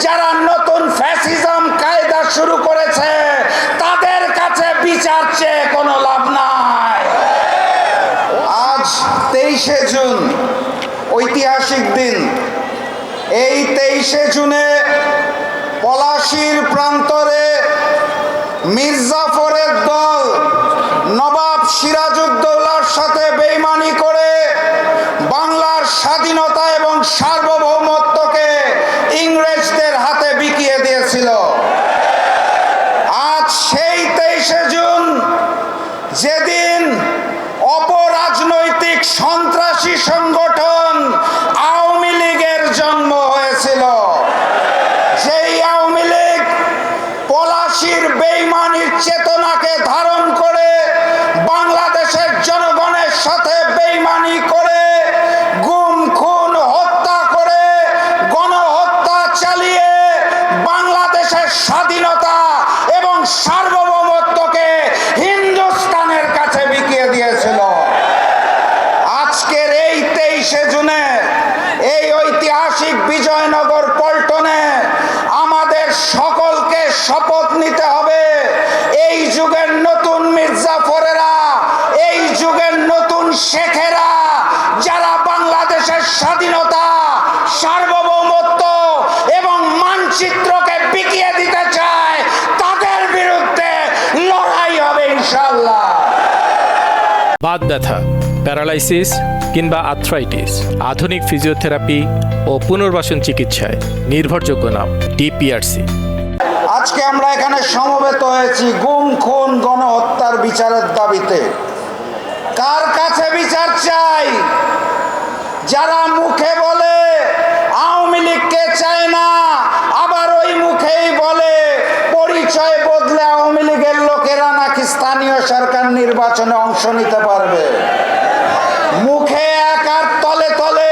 যারা নতুন ফ্যাসিজম কায়দা শুরু করেছে তাদের কাছে বিচার চেয়ে কোনো লাভ নাই। আজ 23শে জুন ঐতিহাসিক দিন। এই 23শে জুনে পলাশীর প্রান্তরে মির্জাফরের দল নবাব সিরাজউদ্দৌলার সাথে বেইমানি করে বাংলার স্বাধীনতা এবং সার্বভৌমত্বকে ইংরেজদের হাতে বিকিয়ে দিয়েছিল। আজ সেই 23শে জুন, যেদিন অপরাজনৈতিক সন্ত্রাসী সংগঠন আওয়ামী লীগের জন্ম হয়েছিল। যেই আওয়ামী লীগ পলাশীর বেইমানির চেতনাকে ধারণ করে বাংলাদেশের জনগণের সাথে বেইমানি করে গুম খুন হত্যা করে গণহত্যা চালিয়ে বাংলাদেশের স্বাধীনতা এবং সার্বভৌমত্বকে হিন্দুস্তানের কাছে বিকিয়ে দিয়েছিল। আজকের এই 23শে জুনে এই ঐতিহাসিক বিজয়নগর পল্টনে আমাদের সকলকে শপথ নিতে হবে, এই যুগের নতুন মির্জাফরেরা, এই যুগের নতুন শেখেরা যারা বাংলাদেশের স্বাধীনতা, সার্বভৌমত্ব এবং মানচিত্রকে বিকিয়ে দিতে চায়, তাদের বিরুদ্ধে লড়াই হবে ইনশাআল্লাহ। বাত ব্যথা, প্যারালাইসিস কিংবা আর্থ্রাইটিস, আধুনিক ফিজিওথেরাপি ও পুনর্বাসন চিকিৎসায় নির্ভরযোগ্য নাম ডিপিআরসি। আজকে আমরা এখানে সমবেত হয়েছি গুম খুন গণহত্যার বিচারের দাবিতে। কার কাছে বিচার চাই? যারা মুখে বলে আওয়ামী লীগকে চায় না, আবার ওই মুখেই বলে পরিচয় বদলে আওয়ামী লীগের লোকেরা নাকি স্থানীয় সরকার নির্বাচনে অংশ নিতে পারবে। মুখে এক আর তলে তলে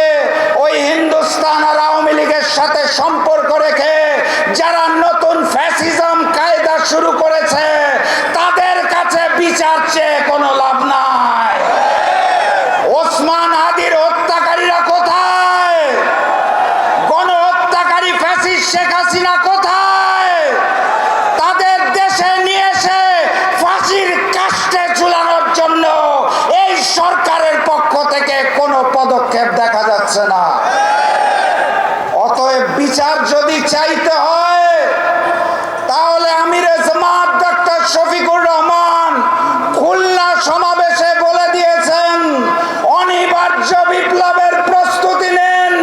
ওই হিন্দুস্তান আর আওয়ামী লীগের সাথে সম্পর্ক রেখে যারা নতুন ফ্যাসিজম কায়দা শুরু করেছে তাদের কাছে বিচার চেয়ে কোনো লাভ নাই। ওসমান হাদির হত্যাকারীরা কোথায়? গণহত্যাকারী ফ্যাসিস্ট শেখ হাসিনা কোথায়? তাদের দেশে নিয়ে এসে ফাঁসির কাস্টে ঝুলানোর জন্য এই সরকারের পক্ষ থেকে কোনো পদক্ষেপ দেখা যাচ্ছে না। অতএব বিচার যদি চাইতে হয় তাহলে আমিরে জামাত ডক্টর শফিকুর রহমান খুলনা সমাবেশে বলে দিয়েছেন, অনিবার্য বিপ্লবের প্রস্তুতি নেন।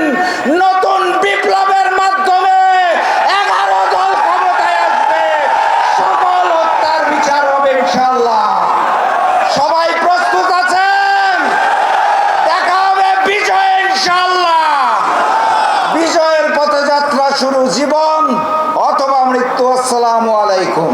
নতুন বিপ্লবের মাধ্যমে 11 দল ক্ষমতায় আসবে, সকল হত্যার বিচার হবে ইনশাআল্লাহ। সবাই প্রস্তুত আছেন? দেখা হবে বিজয় ইনশাআল্লাহ। বিজয়ের পথে যাত্রা শুরু, জীবন অথবা মৃত্যু। আসসালামু আলাইকুম।